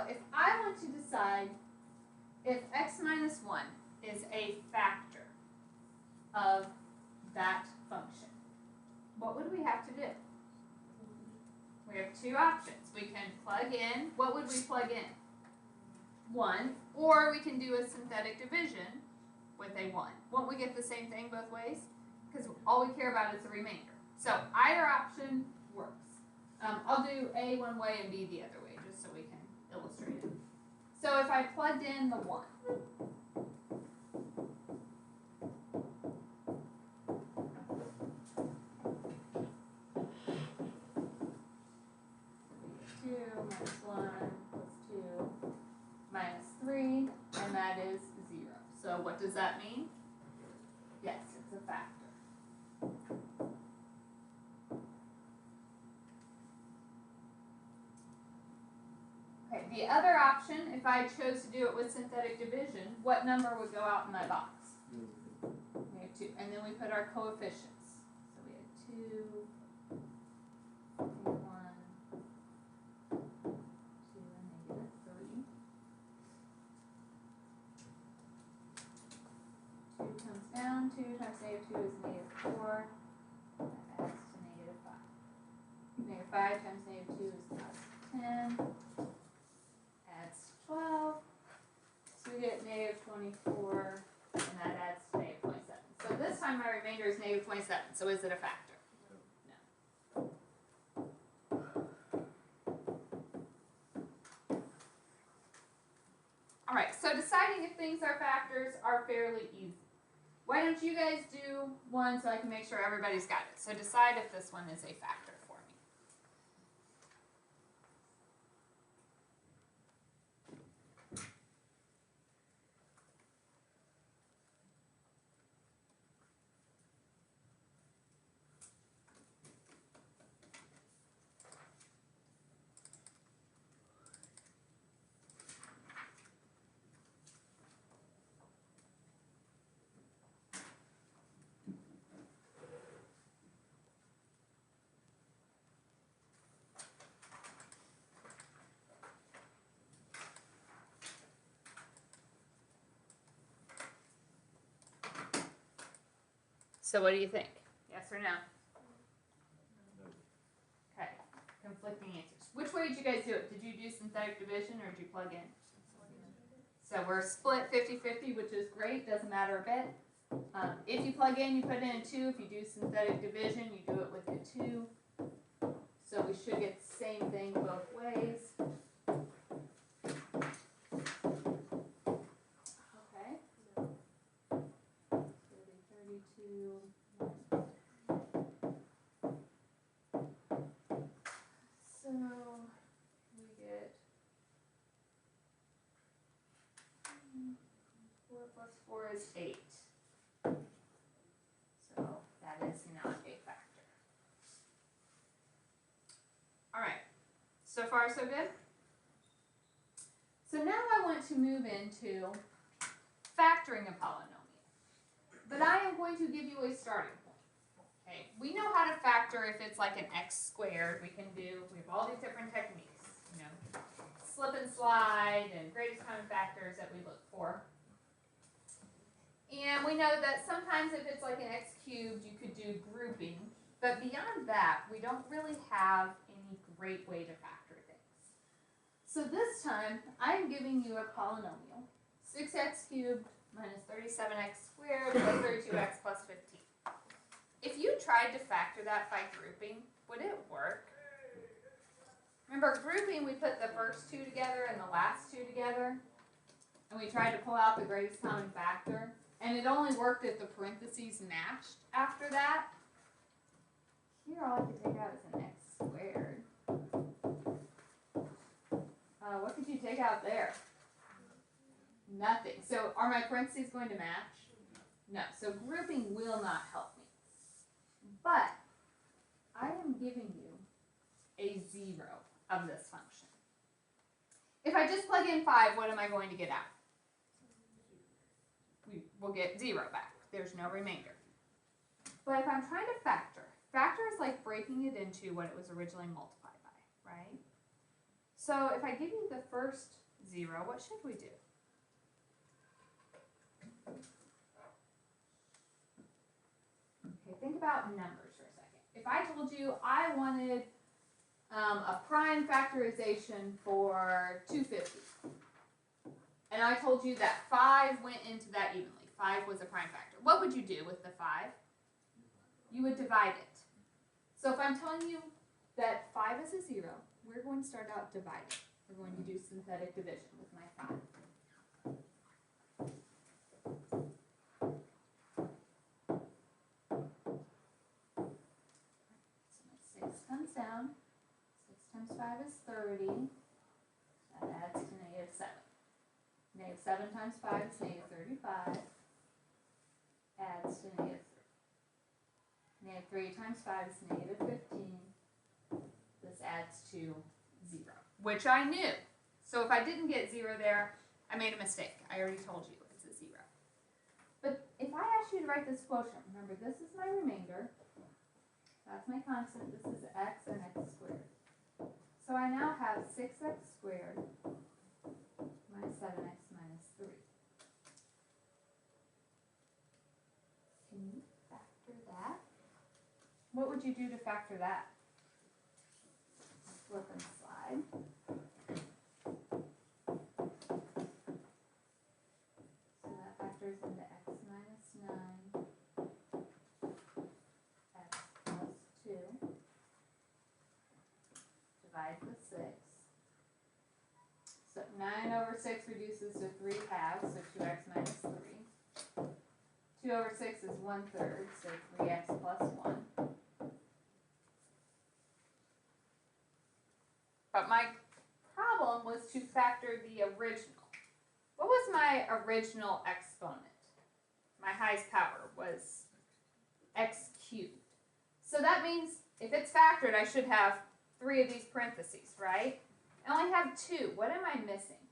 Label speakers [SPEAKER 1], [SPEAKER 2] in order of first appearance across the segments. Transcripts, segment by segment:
[SPEAKER 1] if I want to decide if x minus 1 is a factor of that function, what would we have to do? We have two options. We can plug in, what would we plug in? 1, or we can do a synthetic division with a 1. Won't we get the same thing both ways? Because all we care about is the remainder. So either option works. I'll do A one way and B the other way, just so we can illustrate it. So if I plugged in the 1, minus 1 plus 2 minus 3, and that is 0. So what does that mean? Yes, it's a factor. Okay, the other option, if I chose to do it with synthetic division, what number would go out in my box? We have 2, and then we put our coefficients. So we had 2, 1, 2, and negative 3. 2 comes down, 2 times negative 2 is negative 4. That adds to negative 5. Negative 5 times negative 2 is plus 10. Adds 12. So we get negative 24, and that adds to negative 27. So this time my remainder is negative 27. So is it a factor? No. All right, so deciding if things are factors are fairly easy. Why don't you guys do one so I can make sure everybody's got it? So decide if this one is a factor for me. So what do you think? Yes or no? No. Okay, conflicting answers. Which way did you guys do it? Did you do synthetic division or did you plug in? So we're split 50-50, which is great, doesn't matter a bit. If you plug in, you put in a 2. If you do synthetic division, you do it with a 2. So we should get the same thing both ways. Plus 4 is 8. So that is not a factor. All right. So far, so good? So now I want to move into factoring a polynomial. But I am going to give you a starting point. Okay. We know how to factor if it's like an x squared. We have all these different techniques. You know, slip and slide and greatest common factors that we look for. And we know that sometimes if it's like an x cubed, you could do grouping. But beyond that, we don't really have any great way to factor things. So this time, I'm giving you a polynomial. 6x cubed minus 37x squared plus 32x plus 15. If you tried to factor that by grouping, would it work? Remember, grouping, we put the first 2 together and the last 2 together. And we tried to pull out the greatest common factor. And it only worked if the parentheses matched after that. Here all I could take out is an x squared. What could you take out there? Nothing. So are my parentheses going to match? No. So grouping will not help me. But I am giving you a 0 of this function. If I just plug in 5, what am I going to get out? We'll get 0 back. There's no remainder. But if I'm trying to factor is like breaking it into what it was originally multiplied by, right? So if I give you the first 0, what should we do? Okay, think about numbers for a second. If I told you I wanted a prime factorization for 250, and I told you that 5 went into that evenly, 5 was a prime factor, what would you do with the 5? You would divide it. So if I'm telling you that 5 is a 0, we're going to start out dividing. We're going to do synthetic division with my 5. So my 6 comes down. 6 times 5 is 30. That adds to -7. -7 times 5 is -35. Adds to -3. -3 times 5 is -15. This adds to 0, which I knew. So if I didn't get 0 there, I made a mistake. I already told you it's a 0. But if I asked you to write this quotient, remember this is my remainder. That's my constant. This is x and x squared. So I now have 6x squared minus 7x minus 3. Can you factor that? What would you do to factor that? Flip and slide. So that factors into x minus 9, x plus 2, divide the 6. So 9 over 6 reduces to 3 halves, so 2x minus 3. 2 over 6 is 1/3, so 3x plus 1. But my problem was to factor the original. What was my original exponent? My highest power was x cubed. So that means if it's factored, I should have 3 of these parentheses, right? I only have 2. What am I missing?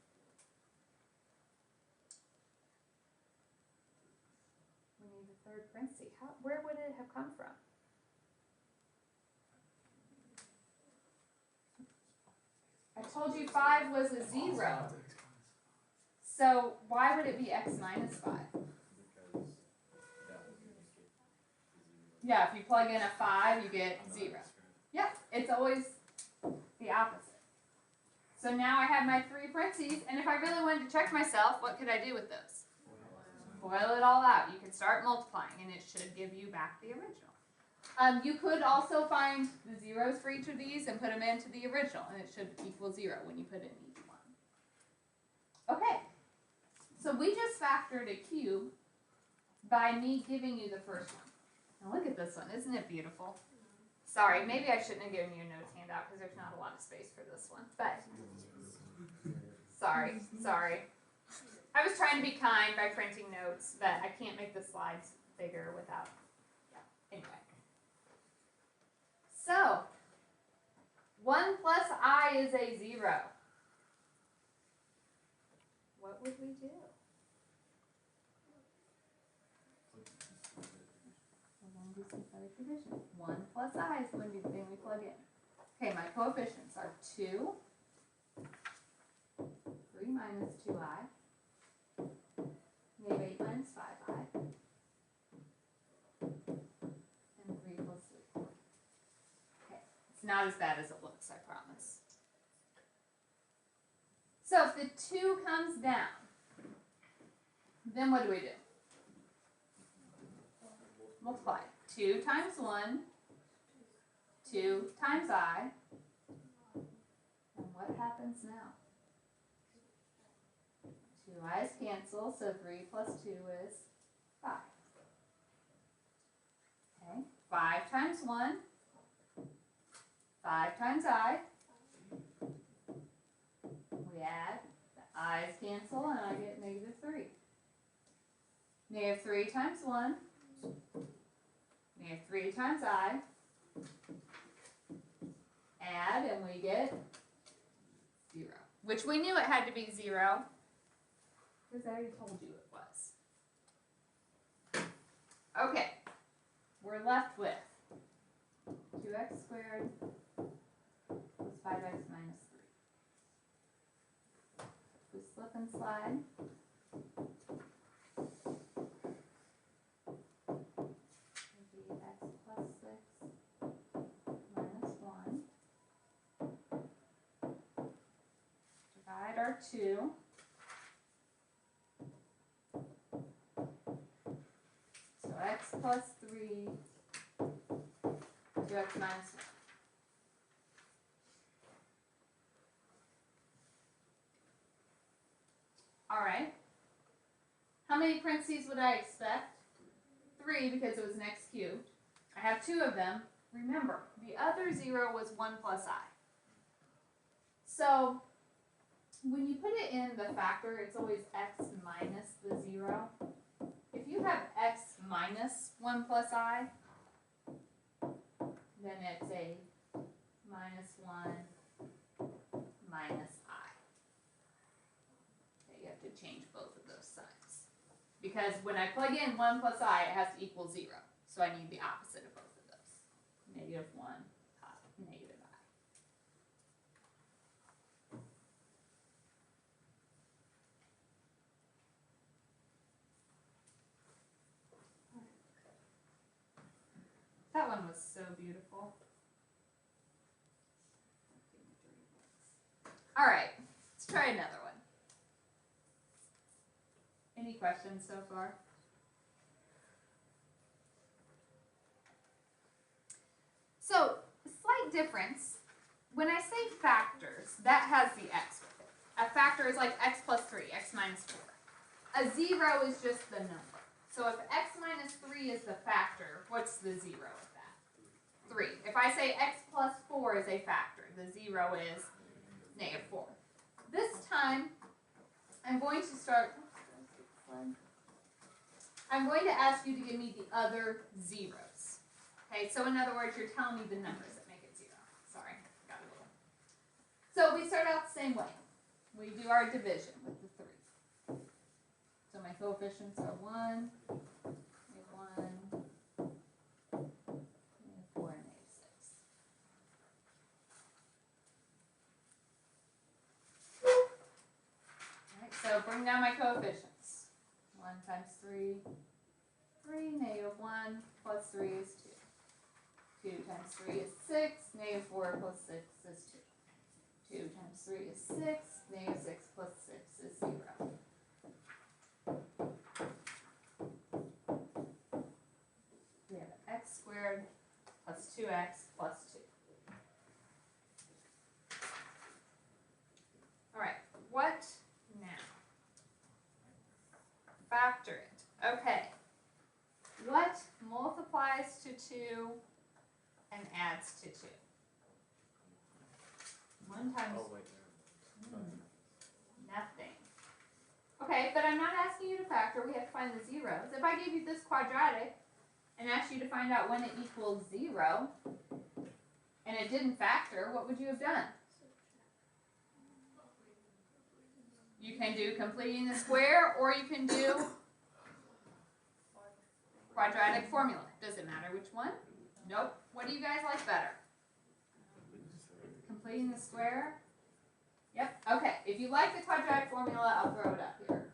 [SPEAKER 1] We need the third parenthesis. Where would it have come from? I told you 5 was a 0. So why would it be x minus 5? Yeah, if you plug in a 5, you get 0. Yep, it's always the opposite. So now I have my 3 parentheses, and if I really wanted to check myself, what could I do with those? Boil it all out. You can start multiplying, and it should give you back the original. You could also find the zeros for each of these and put them into the original, and it should equal 0 when you put in each one. Okay, so we just factored a cube by me giving you the first one. Now look at this one. Isn't it beautiful? Sorry, maybe I shouldn't have given you a notes handout because there's not a lot of space for this one. But sorry. I was trying to be kind by printing notes, but I can't make the slides bigger without, anyway. So, 1 plus I is a 0. What would we do? We're going to do synthetic division. 1 plus I is going to be the thing we plug in. Okay, my coefficients are 2, 3 minus 2i, -8 minus 5i, and 3 plus 3. Okay, it's not as bad as it looks, I promise. So if the 2 comes down, then what do? Multiply. 2 times 1, 2 times I, and what happens now? 2 i's cancel, so 3 plus 2 is 5. Okay, 5 times 1, 5 times I. We add, the i's cancel, and I get -3. -3 times 1, -3 times I. Add, and we get 0. Which we knew it had to be 0. Because I already told you it was. Okay, we're left with 2x squared plus 5x minus 3. slip and slide. Would be x plus 6 minus 1. Divide our 2. So x plus 3, 2x minus 1. Alright. How many parentheses would I expect? 3 because it was an x cubed. I have 2 of them. Remember, the other 0 was 1 plus I. So when you put it in the factor, it's always x minus the 0. If you have x minus 1 plus I, then it's a minus 1 minus I. Okay, you have to change both of those signs. Because when I plug in 1 plus I, it has to equal 0. So I need the opposite of both of those. Negative 1, negative I. That one was so beautiful. All right, let's try another one. Any questions so far? So, slight difference. When I say factors, that has the x with it. A factor is like x plus 3, x minus 4. A 0 is just the number. So if x minus 3 is the factor, what's the 0 of that? 3. If I say x plus 4 is a factor, the 0 is negative 4. This time, I'm going to start, I'm going to ask you to give me the other zeros. Okay, so in other words, you're telling me the numbers that make it 0. Sorry, got a little. So we start out the same way. We do our division with the 3. So my coefficients are 1, negative 1, negative 4, and negative 6. Alright, so bring down my coefficients. 1 times 3, 3, negative 1 plus 3 is 2. 2 times 3 is 6, negative 4 plus 6 is 2. 2 times 3 is 6, negative 6 plus 6 is 0. We have x squared plus 2x plus 2. Alright, what now? Factor it. Okay. What multiplies to 2 and adds to 2? 1 times...
[SPEAKER 2] Oh, wait,
[SPEAKER 1] nothing. Okay, but I'm not asking you to factor. We have to find the zeros. If I gave you this quadratic and asked you to find out when it equals 0, and it didn't factor, what would you have done? You can do completing the square, or you can do quadratic formula. Does it matter which one? Nope. What do you guys like better? Completing the square? Yep. Okay. If you like the quadratic formula, I'll throw it up here.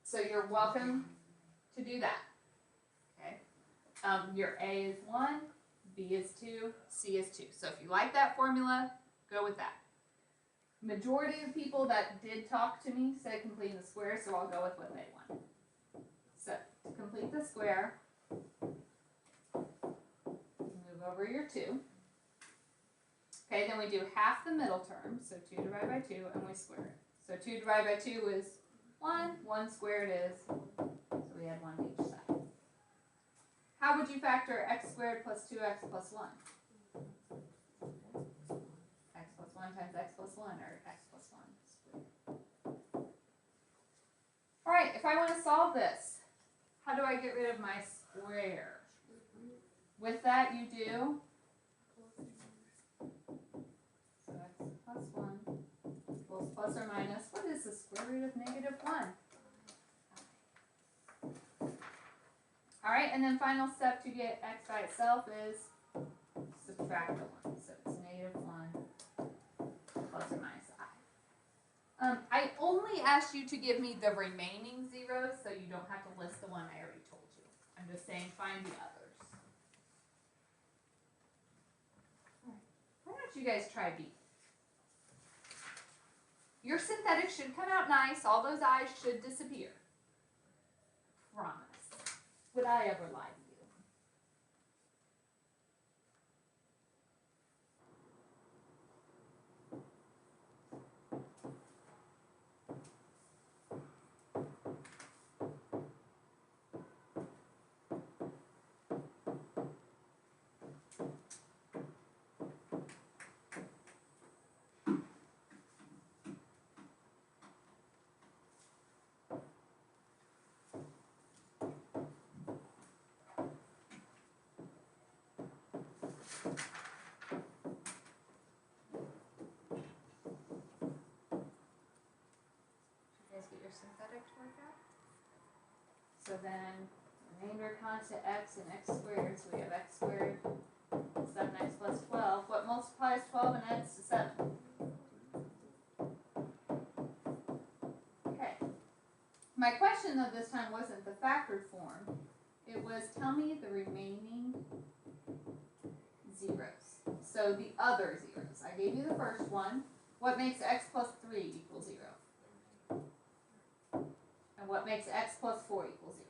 [SPEAKER 1] So you're welcome to do that. Okay. Your A is 1, B is 2, C is 2. So if you like that formula, go with that. Majority of people that did talk to me said completing the square, so I'll go with what they want. So to complete the square, move over your 2. Okay, then we do half the middle term, so 2 divided by 2, and we square it. So 2 divided by 2 is 1, 1 squared is, so we add 1 to each side. How would you factor x squared plus 2x plus 1? X plus 1 times x plus 1, or x plus 1 squared. Alright, if I want to solve this, how do I get rid of my square? With that you do, so x plus 1 equals plus or minus, what is the square root of negative 1? Alright, and then final step to get x by itself is subtract. subtract the 1. So it's -1 plus or minus I. I only asked you to give me the remaining zeros, so you don't have to list the one I already told you. I'm just saying find the others. Why don't you guys try B? Your synthetic should come out nice. All those I's should disappear. Promise. Would I ever lie to you? Synthetic to work out. So then remainder constant x and x squared, so we have x squared 7x plus 12. What multiplies 12 and adds to 7? Okay. My question though this time wasn't the factored form. It was tell me the remaining zeros. So the other zeros. I gave you the first one. What makes x plus 3 equal 0? And what makes x plus 4 equal 0?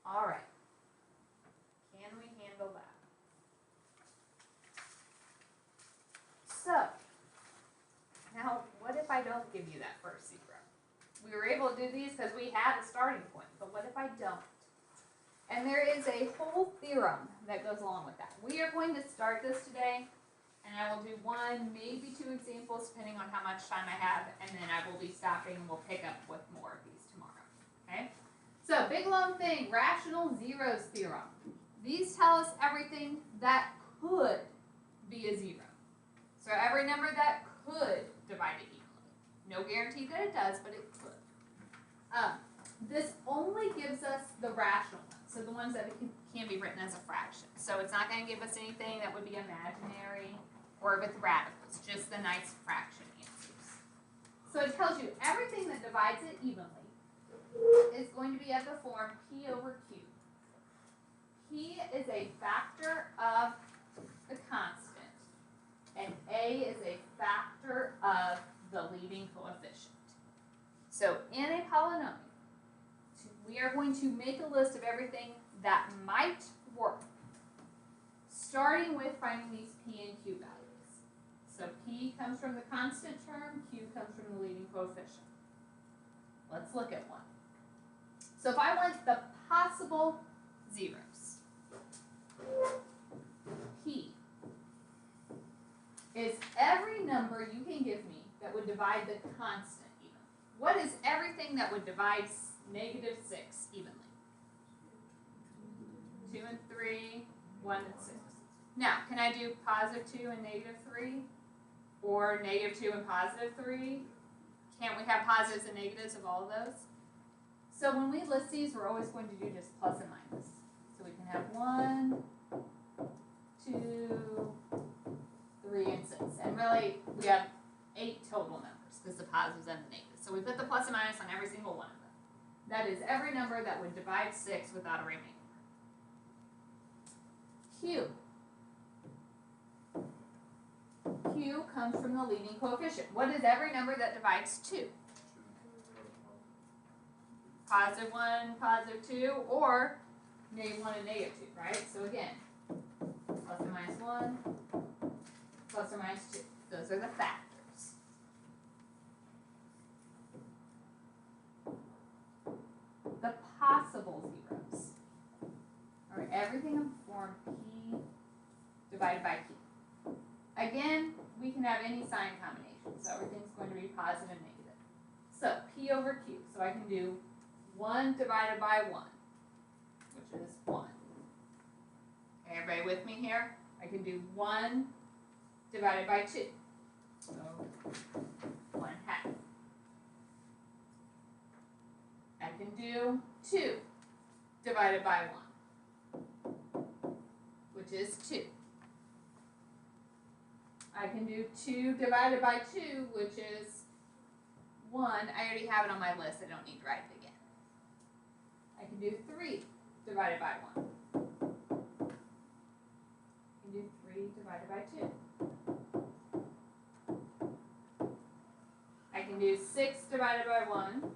[SPEAKER 1] All right. Can we handle that? So, now what if I don't give you that first zero? We were able to do these because we had a starting point, but what if I don't? And there is a whole theorem that goes along with that. We are going to start this today. And I will do 1, maybe 2 examples depending on how much time I have, and then I will be stopping and we'll pick up with more of these tomorrow. Okay? So, big long thing, rational zeros theorem. These tell us everything that could be a zero. So every number that could divide it equally. No guarantee that it does, but it could. This only gives us the rational ones, so the ones that can be written as a fraction. So it's not going to give us anything that would be imaginary or with radicals, just the nice fraction answers. So it tells you everything that divides it evenly is going to be of the form P over Q. P is a factor of the constant, and A is a factor of the leading coefficient. So in a polynomial, we are going to make a list of everything that might work, starting with finding these P and Q values. So P comes from the constant term, Q comes from the leading coefficient. Let's look at one. So if I want the possible zeros, P is every number you can give me that would divide the constant evenly. What is everything that would divide -6 evenly? 2 and 3, 1 and 6. Now, can I do +2 and -3? Or -2 and +3? Can't we have positives and negatives of all of those? So when we list these, we're always going to do just plus and minus. So we can have 1, 2, 3, and 6. And really, we have 8 total numbers because the positives and the negatives. So we put the plus and minus on every single one of them. That is every number that would divide 6 without a remainder. Q. Q comes from the leading coefficient. What is every number that divides 2? +1, +2, or -1 and -2, right? So again, plus or minus 1, plus or minus 2. Those are the factors. The possible zeros are everything in form P divided by Q. Again, we can have any sign combination, so everything's going to be positive and negative. So P over Q. So I can do 1 divided by 1, which is 1. Everybody with me here? I can do 1 divided by 2. So 1/2. I can do 2 divided by 1, which is 2. I can do 2 divided by 2, which is 1. I already have it on my list. I don't need to write it again. I can do 3 divided by 1. I can do 3 divided by 2. I can do 6 divided by 1.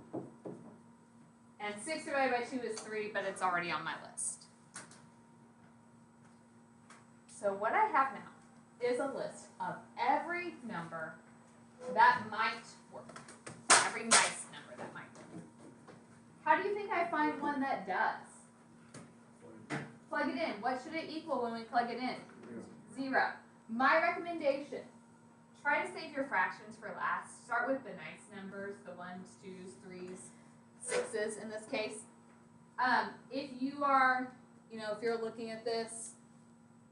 [SPEAKER 1] And 6 divided by 2 is 3, but it's already on my list. So what I have now is a list of every number that might work. Every nice number that might work. How do you think I find one that does? Plug it in. What should it equal when we plug it in? 0. My recommendation, try to save your fractions for last. Start with the nice numbers, the 1s, 2s, 3s, 6s in this case. If you are, if you're looking at this,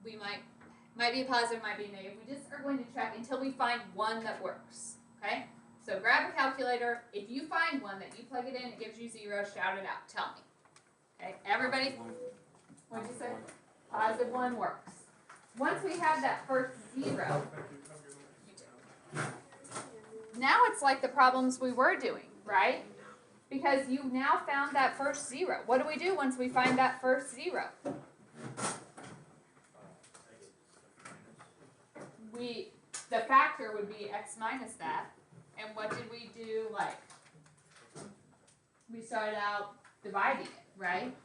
[SPEAKER 1] we might be a positive, might be a negative. We just are going to check until we find one that works, okay? So grab a calculator. If you find one that you plug it in, it gives you 0, shout it out. Tell me. Okay, everybody, what'd you say? Positive 1 works. Once we have that first 0, now it's like the problems we were doing, right? Because you now found that first 0. What do we do once we find that first 0? The factor would be x minus that. And what did we do? We started out dividing it, right?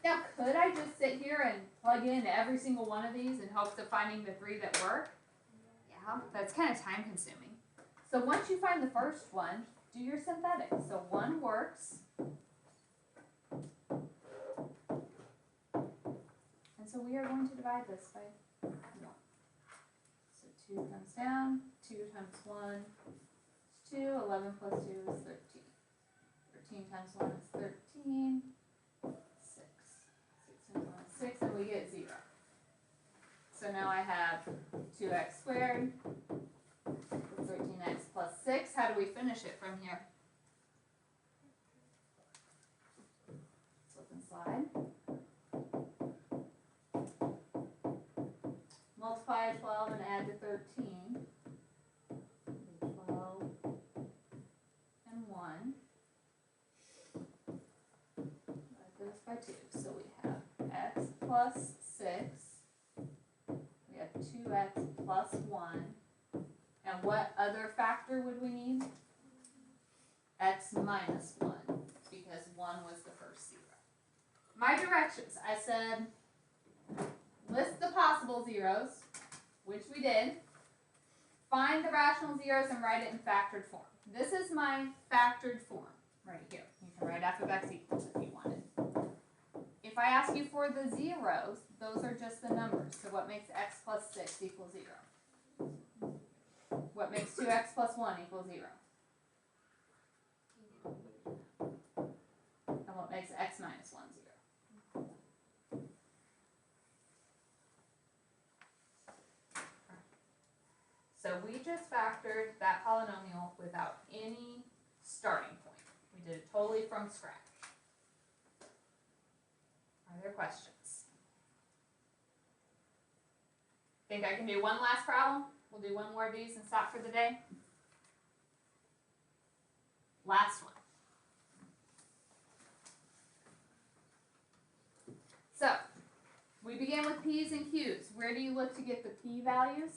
[SPEAKER 1] Now, could I just sit here and plug in every single one of these in hopes of finding the 3 that work? Yeah, that's kind of time consuming. So once you find the first one, do your synthetic. So 1 works. And so we are going to divide this by 1. So 2 comes down, 2 times 1 is 2, 11 plus 2 is 13. 13 times 1 is 13, 6. 6 times 1 is 6, and we get 0. So now I have 2x squared. 13x plus 6. How do we finish it from here? Flip and slide. Multiply 12 and add to 13. 12 and 1. Divide this by 2. So we have x plus 6. We have 2x plus 1. And what other factor would we need? X minus 1, because 1 was the first 0. My directions, I said, list the possible zeros, which we did. Find the rational zeros and write it in factored form. This is my factored form right here. You can write f of x equals if you wanted. If I ask you for the zeros, those are just the numbers. So what makes x plus 6 equal 0? What makes 2x plus 1 equal 0? And what makes x minus 1 0? So we just factored that polynomial without any starting point. We did it totally from scratch. Are there questions? Think I can do one last problem? We'll do one more of these and stop for the day. Last one. So, we begin with P's and Q's. Where do you look to get the P values?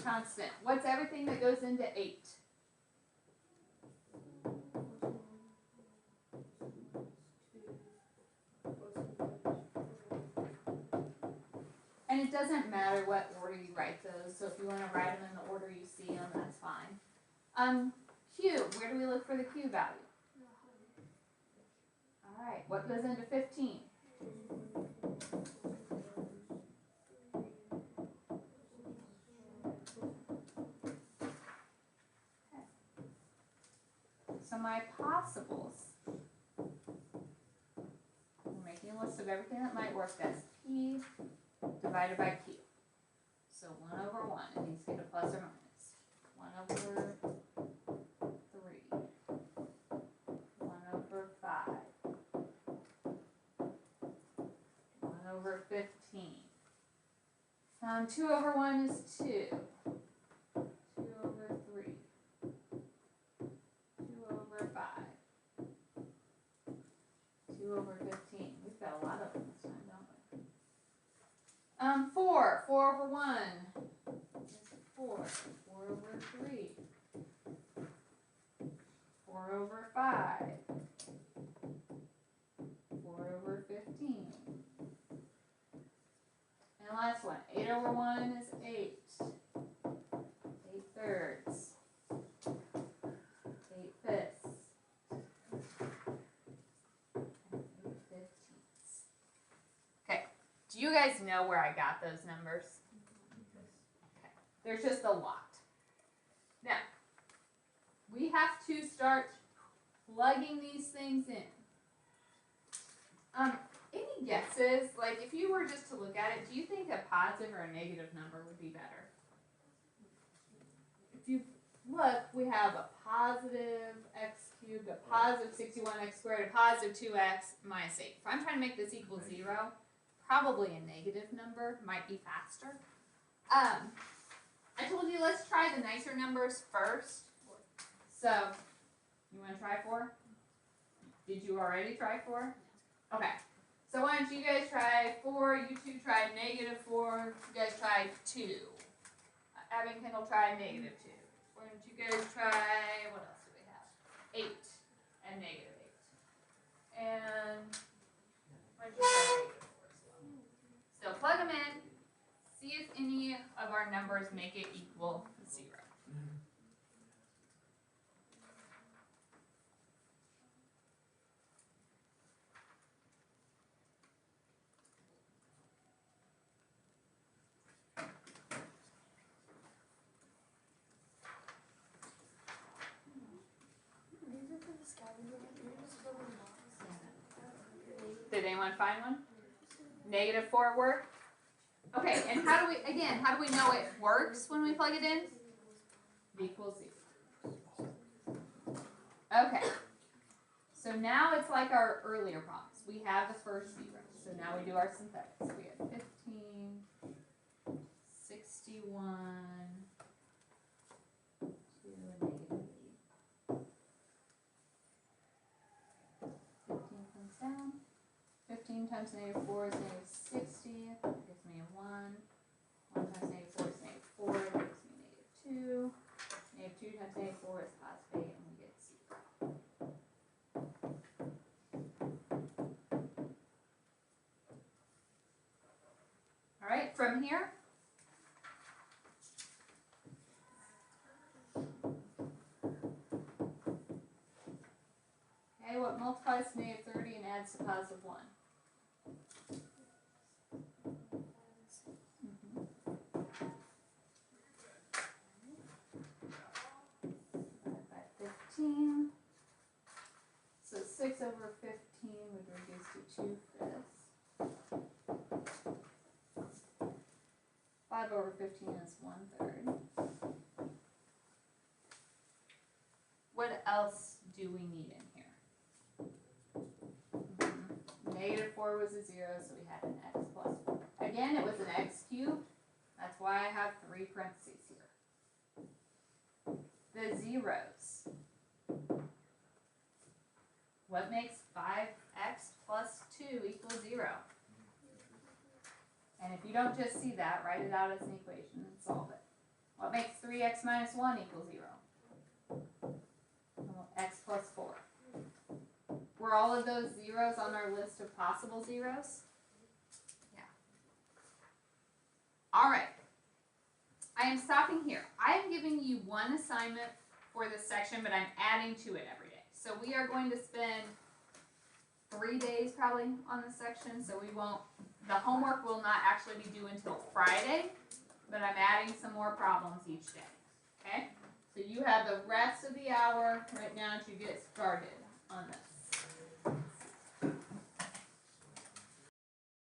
[SPEAKER 1] Constant. What's everything that goes into 8? And it doesn't matter what order you write those, so if you want to write them in the order you see them, that's fine. Q, where do we look for the Q value? Alright, what goes into 15? Okay. So my possibles, I'm making a list of everything that might work. That's P divided by Q. So 1 over 1, it needs to get a plus or minus. 1 over 3. 2 over 1 is 2. 2 over 3. 2 over 5. 2 over 15. We've got a lot of them this time, don't we? 4. 4 over 1 is 4. 4 over 3. 4 over 5. 4 over 15. And the last one, 8 over 1 is 8. 8 thirds. 8 fifths. And 8 fifteenths. Okay, do you guys know where I got those numbers? Okay, there's just a lot. Now, we have to start plugging these things in. Any guesses? Like, if you were just to look at it, do you think a positive or a negative number would be better? If you look, we have a positive x cubed, a positive 61x squared, a positive 2x minus 8. If I'm trying to make this equal 0, probably a negative number might be faster. I told you let's try the nicer numbers first. So, you want to try 4? Did you already try 4? Okay. So why don't you guys try 4, you two try negative 4, you guys try 2. Abby and Kendall try negative 2. Why don't you guys try, what else do we have? 8 and negative 8. And why don't you try negative 4 as well? So plug them in, see if any of our numbers make it equal 0. Did anyone find one? Negative 4 work? Okay, and how do we know it works when we plug it in? V equals 0. Okay, so now it's like our earlier problems. We have the first 0, so now we do our synthetics. So we have 15, 61, 2, and negative 8. 15 comes down. 15 times negative 4 is negative 60. That gives me a 1. 1 times negative 4 is negative 4. That gives me negative 2. Negative 2 times negative 4 is positive 8, and we get 0. Alright, from here, okay, what multiplies to negative 30 and adds to positive 1? 15. So 6 over 15 would reduce to 2 fifths. 5 over 15 is 1/3. What else do we need in here? Negative 4 was a 0, so we had an x plus 4. Again, it was an x cubed. That's why I have 3 parentheses here. The zeros. What makes 5x plus 2 equal 0? And if you don't just see that, write it out as an equation and solve it. What makes 3x minus 1 equal 0? Well, x plus 4. Were all of those zeros on our list of possible zeros? Yeah. Alright. I am stopping here. I am giving you one assignment for this section, but I'm adding to it every day. So we are going to spend 3 days probably on this section, so the homework will not actually be due until Friday, but I'm adding some more problems each day, okay? So you have the rest of the hour right now to get started on this.